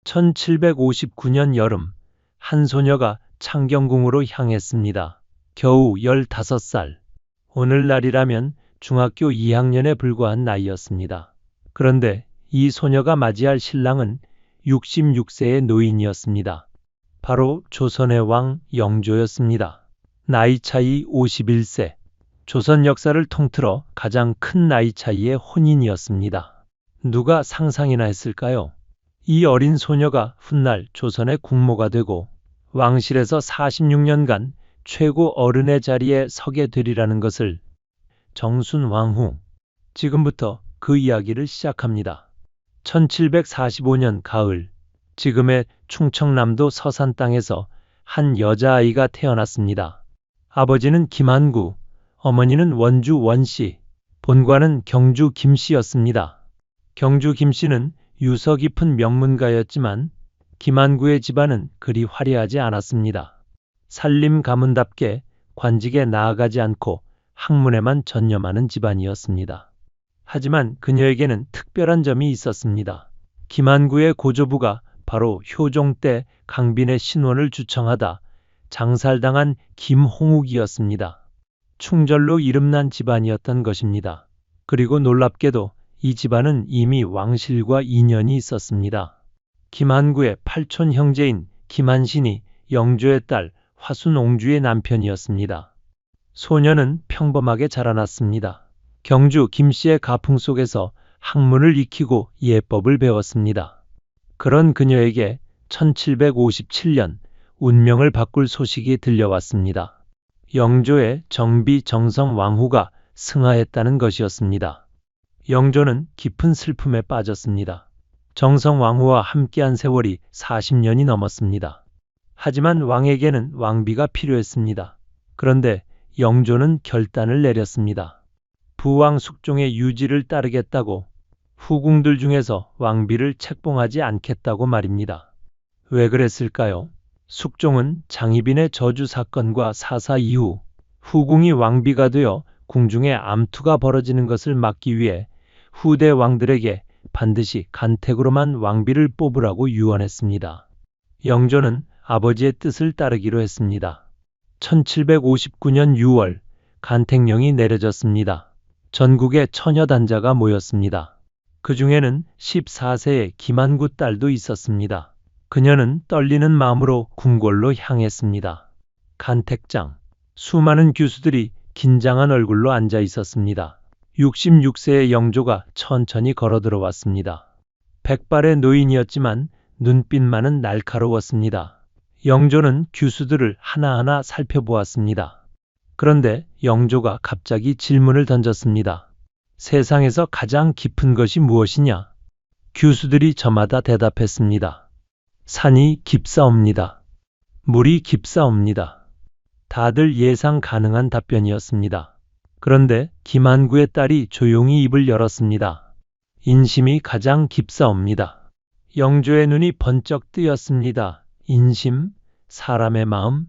1759년 여름, 한 소녀가 창경궁으로 향했습니다. 겨우 15살. 오늘날이라면 중학교 2학년에 불과한 나이였습니다. 그런데 이 소녀가 맞이할 신랑은 66세의 노인이었습니다. 바로 조선의 왕 영조였습니다. 나이 차이 51세. 조선 역사를 통틀어 가장 큰 나이 차이의 혼인이었습니다. 누가 상상이나 했을까요? 이 어린 소녀가 훗날 조선의 국모가 되고 왕실에서 46년간 최고 어른의 자리에 서게 되리라는 것을. 정순왕후. 지금부터 그 이야기를 시작합니다. 1745년 가을, 지금의 충청남도 서산 땅에서 한 여자아이가 태어났습니다. 아버지는 김한구, 어머니는 원주 원씨, 본관은 경주 김씨였습니다. 경주 김씨는 유서 깊은 명문가였지만 김한구의 집안은 그리 화려하지 않았습니다. 살림 가문답게 관직에 나아가지 않고 학문에만 전념하는 집안이었습니다. 하지만 그녀에게는 특별한 점이 있었습니다. 김한구의 고조부가 바로 효종 때 강빈의 신원을 주청하다 장살당한 김홍욱이었습니다. 충절로 이름난 집안이었던 것입니다. 그리고 놀랍게도 이 집안은 이미 왕실과 인연이 있었습니다. 김한구의 팔촌 형제인 김한신이 영조의 딸 화순옹주의 남편이었습니다. 소녀는 평범하게 자라났습니다. 경주 김씨의 가풍 속에서 학문을 익히고 예법을 배웠습니다. 그런 그녀에게 1757년 운명을 바꿀 소식이 들려왔습니다. 영조의 정비 정성 왕후가 승하했다는 것이었습니다. 영조는 깊은 슬픔에 빠졌습니다. 정성 왕후와 함께한 세월이 40년이 넘었습니다. 하지만 왕에게는 왕비가 필요했습니다. 그런데 영조는 결단을 내렸습니다. 부왕 숙종의 유지를 따르겠다고, 후궁들 중에서 왕비를 책봉하지 않겠다고 말입니다. 왜 그랬을까요? 숙종은 장희빈의 저주 사건과 사사 이후 후궁이 왕비가 되어 궁중에 암투가 벌어지는 것을 막기 위해 후대 왕들에게 반드시 간택으로만 왕비를 뽑으라고 유언했습니다. 영조는 아버지의 뜻을 따르기로 했습니다. 1759년 6월 간택령이 내려졌습니다. 전국에 처녀단자가 모였습니다. 그 중에는 14세의 김한구 딸도 있었습니다. 그녀는 떨리는 마음으로 궁궐로 향했습니다. 간택장. 수많은 교수들이 긴장한 얼굴로 앉아 있었습니다. 66세의 영조가 천천히 걸어 들어왔습니다. 백발의 노인이었지만 눈빛만은 날카로웠습니다. 영조는 교수들을 하나하나 살펴보았습니다. 그런데 영조가 갑자기 질문을 던졌습니다. 세상에서 가장 깊은 것이 무엇이냐? 교수들이 저마다 대답했습니다. 산이 깊사옵니다. 물이 깊사옵니다. 다들 예상 가능한 답변이었습니다. 그런데 김한구의 딸이 조용히 입을 열었습니다. 인심이 가장 깊사옵니다. 영조의 눈이 번쩍 뜨였습니다. 인심? 사람의 마음?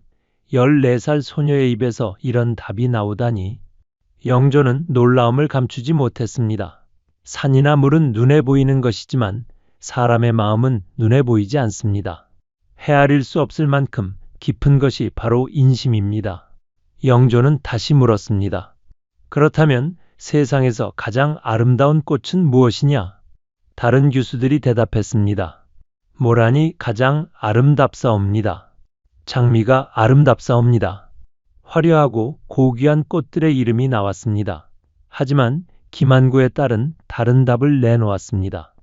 14살 소녀의 입에서 이런 답이 나오다니. 영조는 놀라움을 감추지 못했습니다. 산이나 물은 눈에 보이는 것이지만 사람의 마음은 눈에 보이지 않습니다. 헤아릴 수 없을 만큼 깊은 것이 바로 인심입니다. 영조는 다시 물었습니다. 그렇다면 세상에서 가장 아름다운 꽃은 무엇이냐? 다른 교수들이 대답했습니다. 모란이 가장 아름답사옵니다. 장미가 아름답사옵니다. 화려하고 고귀한 꽃들의 이름이 나왔습니다. 하지만 김한구의 딸은 다른 답을 내놓았습니다.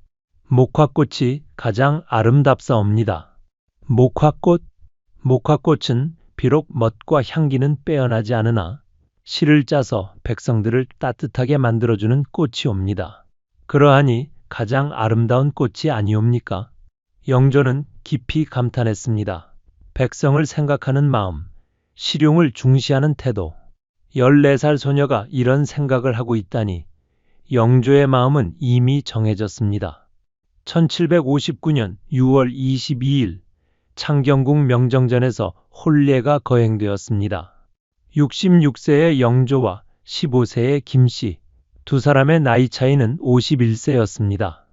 목화꽃이 가장 아름답사옵니다. 목화꽃? 목화꽃은 비록 멋과 향기는 빼어나지 않으나 실을 짜서 백성들을 따뜻하게 만들어주는 꽃이옵니다. 그러하니 가장 아름다운 꽃이 아니옵니까? 영조는 깊이 감탄했습니다. 백성을 생각하는 마음, 실용을 중시하는 태도. 14살 소녀가 이런 생각을 하고 있다니. 영조의 마음은 이미 정해졌습니다. 1759년 6월 22일 창경궁 명정전에서 혼례가 거행되었습니다. 66세의 영조와 15세의 김씨, 두 사람의 나이 차이는 51세였습니다.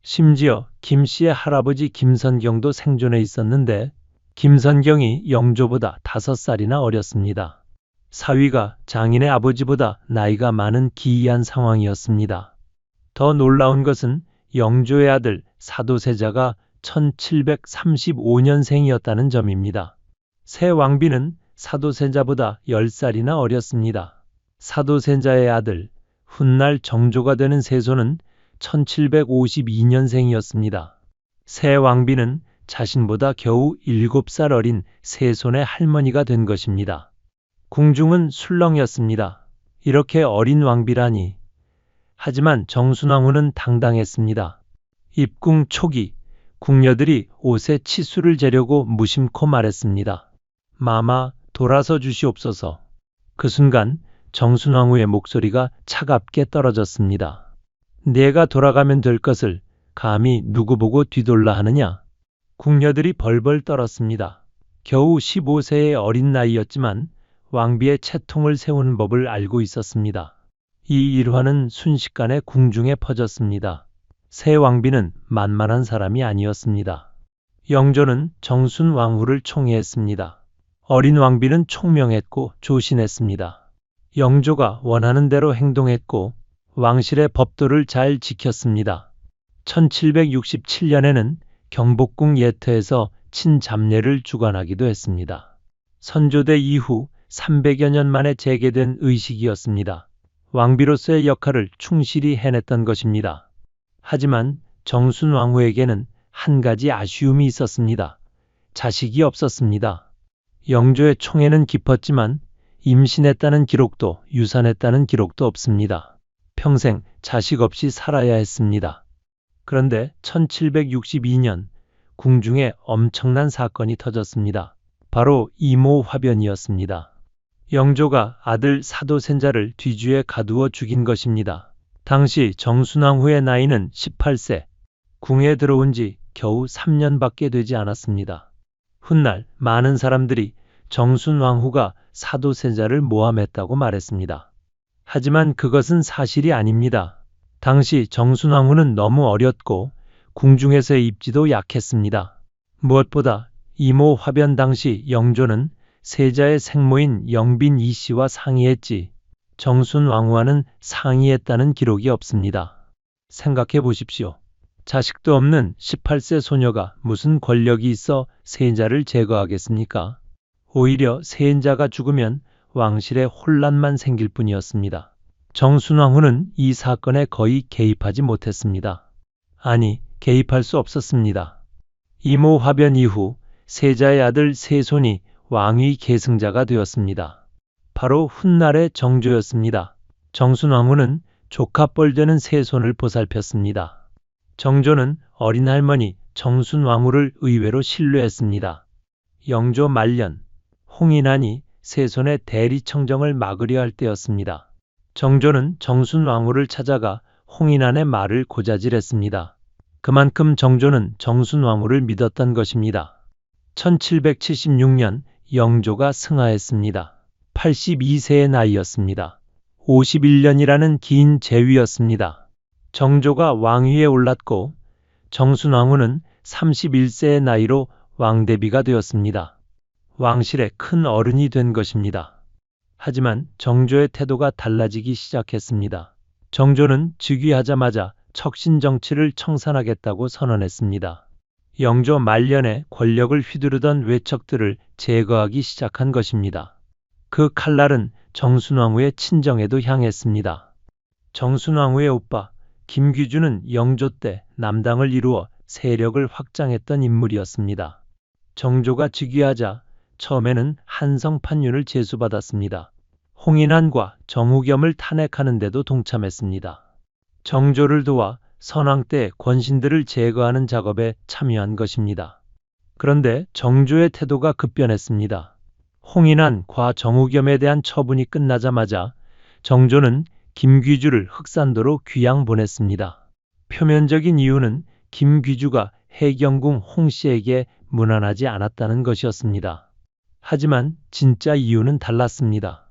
심지어 김 씨의 할아버지 김선경도 생존해 있었는데 김선경이 영조보다 5살이나 어렸습니다. 사위가 장인의 아버지보다 나이가 많은 기이한 상황이었습니다. 더 놀라운 것은 영조의 아들 사도세자가 1735년생이었다는 점입니다. 새 왕비는 사도세자보다 10살이나 어렸습니다. 사도세자의 아들 훗날 정조가 되는 세손은 1752년생이었습니다. 새 왕비는 자신보다 겨우 7살 어린 세손의 할머니가 된 것입니다. 궁중은 술렁이었습니다. 이렇게 어린 왕비라니. 하지만 정순왕후는 당당했습니다. 입궁 초기 궁녀들이 옷에 치수를 재려고 무심코 말했습니다. 마마, 돌아서 주시옵소서. 그 순간 정순왕후의 목소리가 차갑게 떨어졌습니다. 내가 돌아가면 될 것을 감히 누구 보고 뒤돌라 하느냐? 궁녀들이 벌벌 떨었습니다. 겨우 15세의 어린 나이였지만 왕비의 채통을 세우는 법을 알고 있었습니다. 이 일화는 순식간에 궁중에 퍼졌습니다. 새 왕비는 만만한 사람이 아니었습니다. 영조는 정순왕후를 총애했습니다. 어린 왕비는 총명했고 조신했습니다. 영조가 원하는 대로 행동했고 왕실의 법도를 잘 지켰습니다. 1767년에는 경복궁 예터에서 친잡례를 주관하기도 했습니다. 선조대 이후 300여 년 만에 재개된 의식이었습니다. 왕비로서의 역할을 충실히 해냈던 것입니다. 하지만 정순왕후에게는 한 가지 아쉬움이 있었습니다. 자식이 없었습니다. 영조의 총애는 깊었지만 임신했다는 기록도 유산했다는 기록도 없습니다. 평생 자식 없이 살아야 했습니다. 그런데 1762년 궁중에 엄청난 사건이 터졌습니다. 바로 이모 화변이었습니다. 영조가 아들 사도세자를 뒤주에 가두어 죽인 것입니다. 당시 정순왕후의 나이는 18세, 궁에 들어온 지 겨우 3년밖에 되지 않았습니다. 훗날 많은 사람들이 정순왕후가 사도세자를 모함했다고 말했습니다. 하지만 그것은 사실이 아닙니다. 당시 정순왕후는 너무 어렸고 궁중에서의 입지도 약했습니다. 무엇보다 이모 화변 당시 영조는 세자의 생모인 영빈 이씨와 상의했지 정순왕후와는 상의했다는 기록이 없습니다. 생각해 보십시오. 자식도 없는 18세 소녀가 무슨 권력이 있어 세자를 제거하겠습니까? 오히려 세자가 죽으면 왕실에 혼란만 생길 뿐이었습니다. 정순왕후는 이 사건에 거의 개입하지 못했습니다. 아니, 개입할 수 없었습니다. 이모 화변 이후 세자의 아들 세손이 왕위 계승자가 되었습니다. 바로 훗날의 정조였습니다. 정순왕후는 조카뻘 되는 세손을 보살폈습니다. 정조는 어린 할머니 정순왕후를 의외로 신뢰했습니다. 영조 말년, 홍인환이 세손의 대리청정을 막으려 할 때였습니다. 정조는 정순왕후를 찾아가 홍인환의 말을 고자질했습니다. 그만큼 정조는 정순왕후를 믿었던 것입니다. 1776년 영조가 승하했습니다. 82세의 나이였습니다. 51년이라는 긴 재위였습니다. 정조가 왕위에 올랐고 정순왕후는 31세의 나이로 왕대비가 되었습니다. 왕실의 큰 어른이 된 것입니다. 하지만 정조의 태도가 달라지기 시작했습니다. 정조는 즉위하자마자 척신정치를 청산하겠다고 선언했습니다. 영조 말년에 권력을 휘두르던 외척들을 제거하기 시작한 것입니다. 그 칼날은 정순왕후의 친정에도 향했습니다. 정순왕후의 오빠 김귀주는 영조 때 남당을 이루어 세력을 확장했던 인물이었습니다. 정조가 즉위하자 처음에는 한성판윤을 제수받았습니다. 홍인환과 정우겸을 탄핵하는 데도 동참했습니다. 정조를 도와 선왕 때 권신들을 제거하는 작업에 참여한 것입니다. 그런데 정조의 태도가 급변했습니다. 홍인환과 정우겸에 대한 처분이 끝나자마자 정조는 김귀주를 흑산도로 귀양 보냈습니다. 표면적인 이유는 김귀주가 해경궁 홍씨에게 문안하지 않았다는 것이었습니다. 하지만 진짜 이유는 달랐습니다.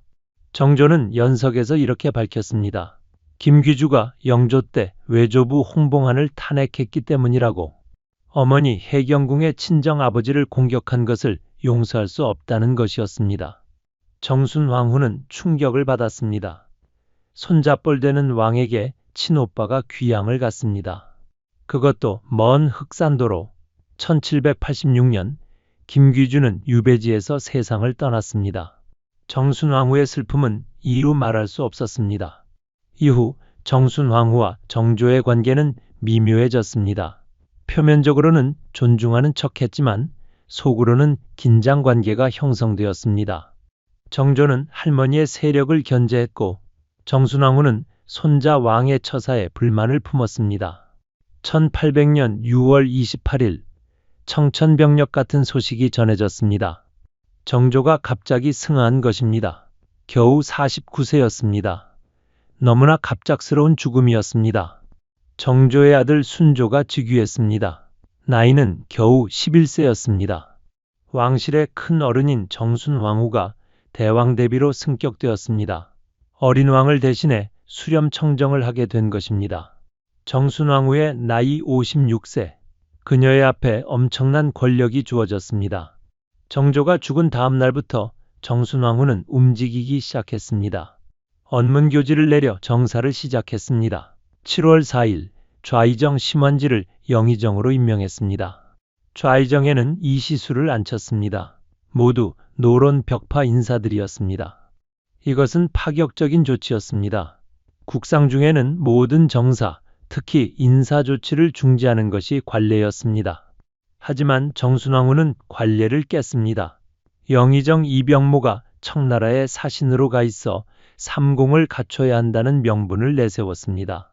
정조는 연석에서 이렇게 밝혔습니다. 김귀주가 영조 때 외조부 홍봉안을 탄핵했기 때문이라고. 어머니 해경궁의 친정 아버지를 공격한 것을 용서할 수 없다는 것이었습니다. 정순왕후는 충격을 받았습니다. 손잡벌되는 왕에게 친오빠가 귀양을 갔습니다. 그것도 먼 흑산도로. 1786년 김귀주는 유배지에서 세상을 떠났습니다. 정순왕후의 슬픔은 이루 말할 수 없었습니다. 이후 정순왕후와 정조의 관계는 미묘해졌습니다. 표면적으로는 존중하는 척했지만 속으로는 긴장 관계가 형성되었습니다. 정조는 할머니의 세력을 견제했고 정순왕후는 손자 왕의 처사에 불만을 품었습니다. 1800년 6월 28일 청천벽력 같은 소식이 전해졌습니다. 정조가 갑자기 승하한 것입니다. 겨우 49세였습니다. 너무나 갑작스러운 죽음이었습니다. 정조의 아들 순조가 즉위했습니다. 나이는 겨우 11세였습니다. 왕실의 큰 어른인 정순왕후가 대왕 대비로 승격되었습니다. 어린 왕을 대신해 수렴청정을 하게 된 것입니다. 정순왕후의 나이 56세. 그녀의 앞에 엄청난 권력이 주어졌습니다. 정조가 죽은 다음 날부터 정순왕후는 움직이기 시작했습니다. 언문교지를 내려 정사를 시작했습니다. 7월 4일 좌의정 심원지를 영의정으로 임명했습니다. 좌의정에는 이시수를 앉혔습니다. 모두 노론 벽파 인사들이었습니다. 이것은 파격적인 조치였습니다. 국상 중에는 모든 정사, 특히 인사 조치를 중지하는 것이 관례였습니다. 하지만 정순왕후는 관례를 깼습니다. 영의정 이병모가 청나라에 사신으로 가 있어 삼공을 갖춰야 한다는 명분을 내세웠습니다.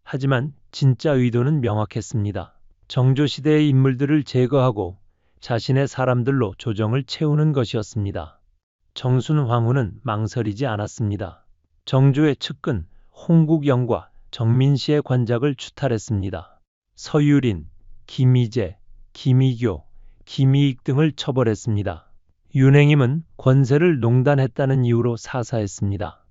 하지만 진짜 의도는 명확했습니다. 정조시대의 인물들을 제거하고 자신의 사람들로 조정을 채우는 것이었습니다. 정순왕후는 망설이지 않았습니다. 정조의 측근 홍국영과 정민씨의 관작을 추탈했습니다. 서유린, 김희재, 김희교, 김희익 등을 처벌했습니다. 윤행임은 권세를 농단했다는 이유로 사사했습니다.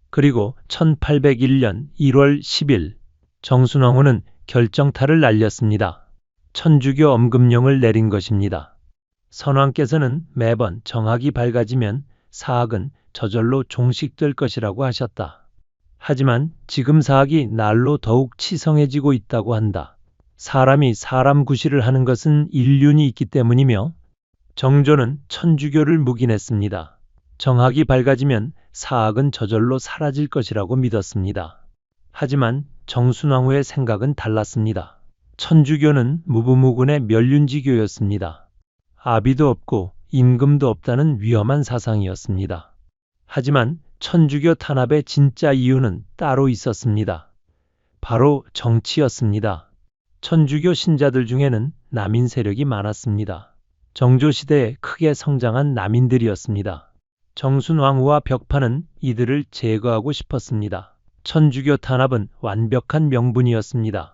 그리고 1801년 1월 10일 정순왕후는 결정타를 날렸습니다. 천주교 엄금령을 내린 것입니다. 선왕께서는 매번 정학이 밝아지면 사학은 저절로 종식될 것이라고 하셨다. 하지만 지금 사학이 날로 더욱 치성해지고 있다고 한다. 사람이 사람 구실을 하는 것은 인륜이 있기 때문이며 정조는 천주교를 묵인했습니다. 정학이 밝아지면 사학은 저절로 사라질 것이라고 믿었습니다. 하지만 정순왕후의 생각은 달랐습니다. 천주교는 무부무군의 멸륜지교였습니다. 아비도 없고 임금도 없다는 위험한 사상이었습니다. 하지만 천주교 탄압의 진짜 이유는 따로 있었습니다. 바로 정치였습니다. 천주교 신자들 중에는 남인 세력이 많았습니다. 정조시대에 크게 성장한 남인들이었습니다. 정순왕후와 벽파는 이들을 제거하고 싶었습니다. 천주교 탄압은 완벽한 명분이었습니다.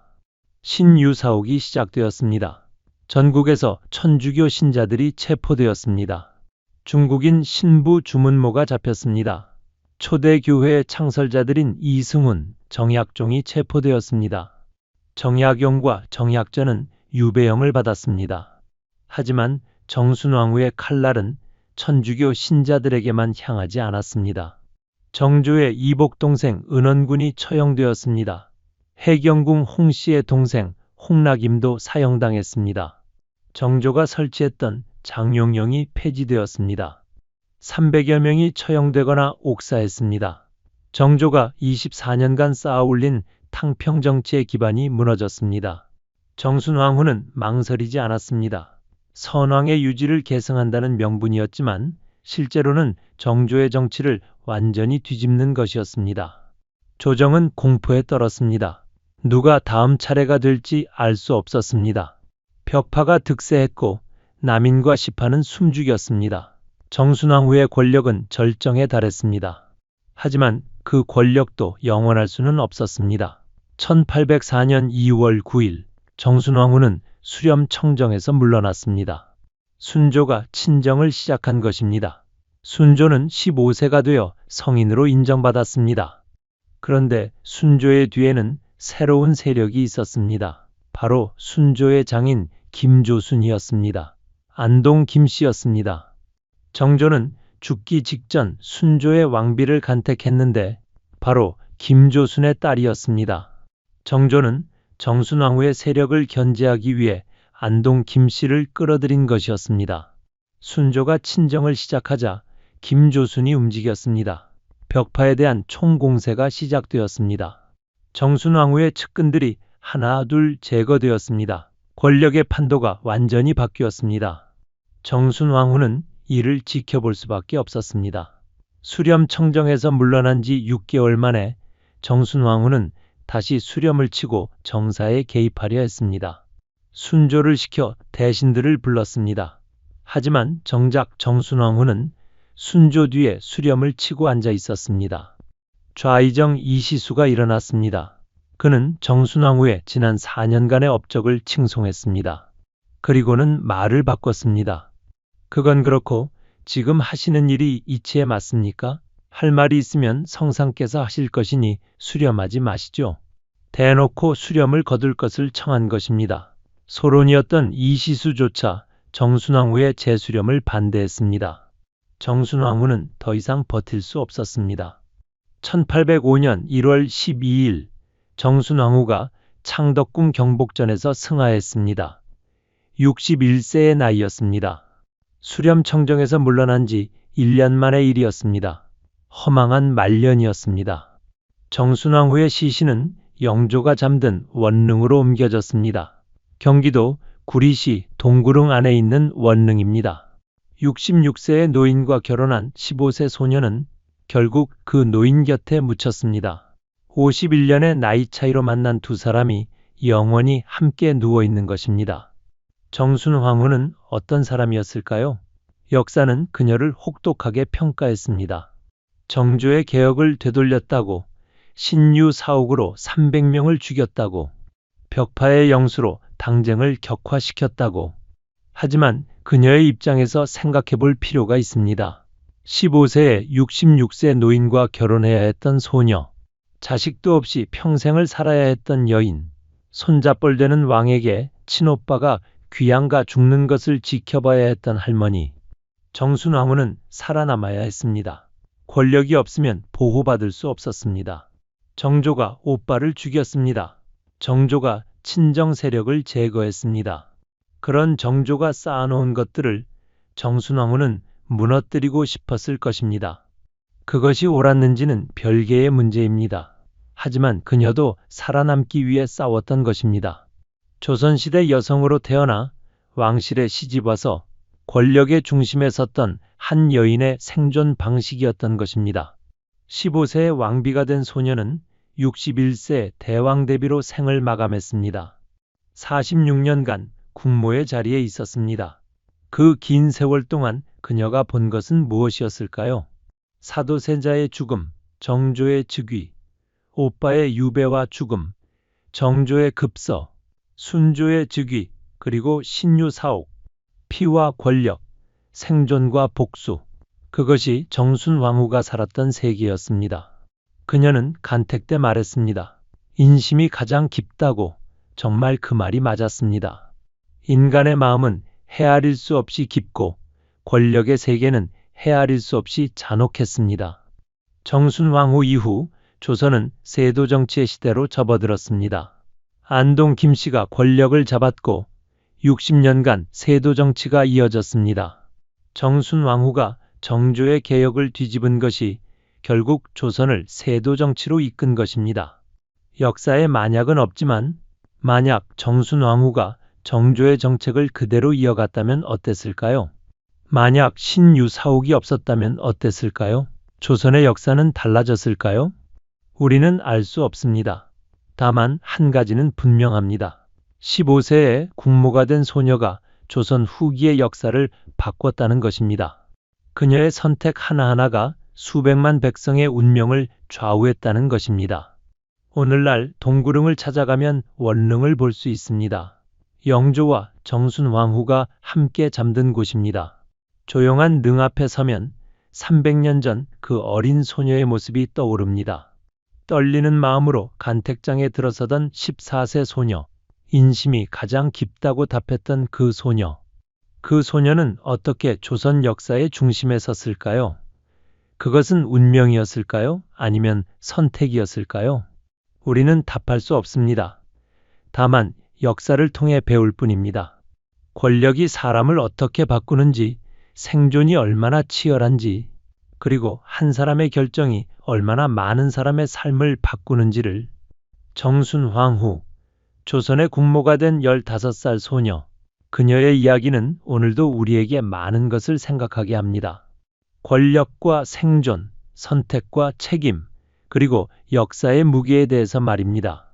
신유사옥이 시작되었습니다. 전국에서 천주교 신자들이 체포되었습니다. 중국인 신부 주문모가 잡혔습니다. 초대 교회의 창설자들인 이승훈, 정약종이 체포되었습니다. 정약용과 정약전은 유배형을 받았습니다. 하지만 정순왕후의 칼날은 천주교 신자들에게만 향하지 않았습니다. 정조의 이복 동생 은원군이 처형되었습니다. 해경궁 홍씨의 동생 홍락임도 사형당했습니다. 정조가 설치했던 장용령이 폐지되었습니다. 300여 명이 처형되거나 옥사했습니다. 정조가 24년간 쌓아올린 탕평 정치의 기반이 무너졌습니다. 정순왕후는 망설이지 않았습니다. 선왕의 유지를 계승한다는 명분이었지만 실제로는 정조의 정치를 완전히 뒤집는 것이었습니다. 조정은 공포에 떨었습니다. 누가 다음 차례가 될지 알 수 없었습니다. 벽파가 득세했고 남인과 시파는 숨죽였습니다. 정순왕후의 권력은 절정에 달했습니다. 하지만 그 권력도 영원할 수는 없었습니다. 1804년 2월 9일 정순왕후는 수렴청정에서 물러났습니다. 순조가 친정을 시작한 것입니다. 순조는 15세가 되어 성인으로 인정받았습니다. 그런데 순조의 뒤에는 새로운 세력이 있었습니다. 바로 순조의 장인 김조순이었습니다. 안동 김씨였습니다. 정조는 죽기 직전 순조의 왕비를 간택했는데 바로 김조순의 딸이었습니다. 정조는 정순왕후의 세력을 견제하기 위해 안동 김씨를 끌어들인 것이었습니다. 순조가 친정을 시작하자 김조순이 움직였습니다. 벽파에 대한 총공세가 시작되었습니다. 정순왕후의 측근들이 하나 둘 제거되었습니다. 권력의 판도가 완전히 바뀌었습니다. 정순왕후는 이를 지켜볼 수밖에 없었습니다. 수렴청정에서 물러난 지 6개월 만에 정순왕후는 다시 수렴을 치고 정사에 개입하려 했습니다. 순조를 시켜 대신들을 불렀습니다. 하지만 정작 정순왕후는 순조 뒤에 수렴을 치고 앉아 있었습니다. 좌의정 이시수가 일어났습니다. 그는 정순왕후의 지난 4년간의 업적을 칭송했습니다. 그리고는 말을 바꿨습니다. 그건 그렇고 지금 하시는 일이 이치에 맞습니까? 할 말이 있으면 성상께서 하실 것이니 수렴하지 마시죠. 대놓고 수렴을 거둘 것을 청한 것입니다. 소론이었던 이시수조차 정순왕후의 재수렴을 반대했습니다. 정순왕후는 더 이상 버틸 수 없었습니다. 1805년 1월 12일 정순왕후가 창덕궁 경복전에서 승하했습니다. 61세의 나이였습니다. 수렴청정에서 물러난 지 1년 만의 일이었습니다. 허망한 말년이었습니다. 정순왕후의 시신은 영조가 잠든 원릉으로 옮겨졌습니다. 경기도 구리시 동구릉 안에 있는 원릉입니다. 66세의 노인과 결혼한 15세 소녀는 결국 그 노인 곁에 묻혔습니다. 51년의 나이 차이로 만난 두 사람이 영원히 함께 누워 있는 것입니다. 정순왕후는 어떤 사람이었을까요? 역사는 그녀를 혹독하게 평가했습니다. 정조의 개혁을 되돌렸다고, 신유 사옥으로 300명을 죽였다고, 벽파의 영수로 당쟁을 격화시켰다고. 하지만 그녀의 입장에서 생각해 볼 필요가 있습니다. 15세에 66세 노인과 결혼해야 했던 소녀, 자식도 없이 평생을 살아야 했던 여인, 손자뻘 되는 왕에게 친오빠가 귀양가 죽는 것을 지켜봐야 했던 할머니. 정순왕후는 살아남아야 했습니다. 권력이 없으면 보호받을 수 없었습니다. 정조가 오빠를 죽였습니다. 정조가 친정 세력을 제거했습니다. 그런 정조가 쌓아놓은 것들을 정순왕후는 무너뜨리고 싶었을 것입니다. 그것이 옳았는지는 별개의 문제입니다. 하지만 그녀도 살아남기 위해 싸웠던 것입니다. 조선시대 여성으로 태어나 왕실에 시집와서 권력의 중심에 섰던 한 여인의 생존 방식이었던 것입니다. 15세의 왕비가 된 소녀는 61세 대왕 대비로 생을 마감했습니다. 46년간 국모의 자리에 있었습니다. 그 긴 세월 동안 그녀가 본 것은 무엇이었을까요? 사도세자의 죽음, 정조의 즉위, 오빠의 유배와 죽음, 정조의 급서, 순조의 즉위, 그리고 신유 사옥, 피와 권력, 생존과 복수. 그것이 정순왕후가 살았던 세계였습니다. 그녀는 간택 때 말했습니다. 인심이 가장 깊다고. 정말 그 말이 맞았습니다. 인간의 마음은 헤아릴 수 없이 깊고 권력의 세계는 헤아릴 수 없이 잔혹했습니다. 정순왕후 이후 조선은 세도 정치의 시대로 접어들었습니다. 안동 김씨가 권력을 잡았고 60년간 세도 정치가 이어졌습니다. 정순왕후가 정조의 개혁을 뒤집은 것이 결국 조선을 세도 정치로 이끈 것입니다. 역사에 만약은 없지만 만약 정순왕후가 정조의 정책을 그대로 이어갔다면 어땠을까요? 만약 신유 사옥이 없었다면 어땠을까요? 조선의 역사는 달라졌을까요? 우리는 알 수 없습니다. 다만 한 가지는 분명합니다. 15세에 국모가 된 소녀가 조선 후기의 역사를 바꿨다는 것입니다. 그녀의 선택 하나하나가 수백만 백성의 운명을 좌우했다는 것입니다. 오늘날 동구릉을 찾아가면 원릉을 볼 수 있습니다. 영조와 정순왕후가 함께 잠든 곳입니다. 조용한 릉 앞에 서면 300년 전 그 어린 소녀의 모습이 떠오릅니다. 떨리는 마음으로 간택장에 들어서던 14세 소녀. 인심이 가장 깊다고 답했던 그 소녀. 그 소녀는 어떻게 조선 역사의 중심에 섰을까요? 그것은 운명이었을까요? 아니면 선택이었을까요? 우리는 답할 수 없습니다. 다만 역사를 통해 배울 뿐입니다. 권력이 사람을 어떻게 바꾸는지, 생존이 얼마나 치열한지, 그리고 한 사람의 결정이 얼마나 많은 사람의 삶을 바꾸는지를. 정순황후, 조선의 국모가 된 15살 소녀. 그녀의 이야기는 오늘도 우리에게 많은 것을 생각하게 합니다. 권력과 생존, 선택과 책임, 그리고 역사의 무게에 대해서 말입니다.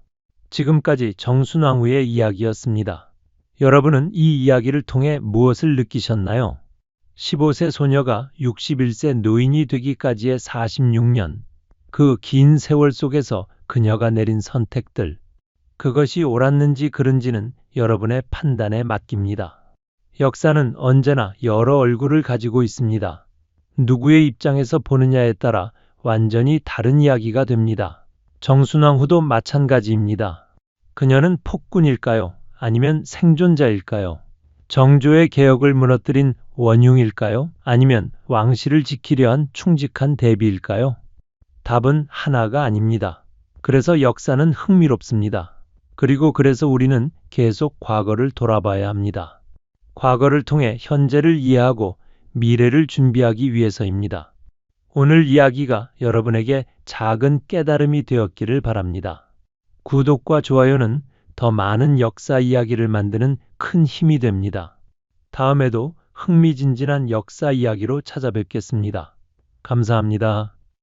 지금까지 정순왕후의 이야기였습니다. 여러분은 이 이야기를 통해 무엇을 느끼셨나요? 15세 소녀가 61세 노인이 되기까지의 46년, 그 긴 세월 속에서 그녀가 내린 선택들, 그것이 옳았는지 그른지는 여러분의 판단에 맡깁니다. 역사는 언제나 여러 얼굴을 가지고 있습니다. 누구의 입장에서 보느냐에 따라 완전히 다른 이야기가 됩니다. 정순왕후도 마찬가지입니다. 그녀는 폭군일까요? 아니면 생존자일까요? 정조의 개혁을 무너뜨린 원흉일까요? 아니면 왕실을 지키려 한 충직한 대비일까요? 답은 하나가 아닙니다. 그래서 역사는 흥미롭습니다. 그리고 그래서 우리는 계속 과거를 돌아봐야 합니다. 과거를 통해 현재를 이해하고 미래를 준비하기 위해서입니다. 오늘 이야기가 여러분에게 작은 깨달음이 되었기를 바랍니다. 구독과 좋아요는 더 많은 역사 이야기를 만드는 큰 힘이 됩니다. 다음에도 흥미진진한 역사 이야기로 찾아뵙겠습니다. 감사합니다.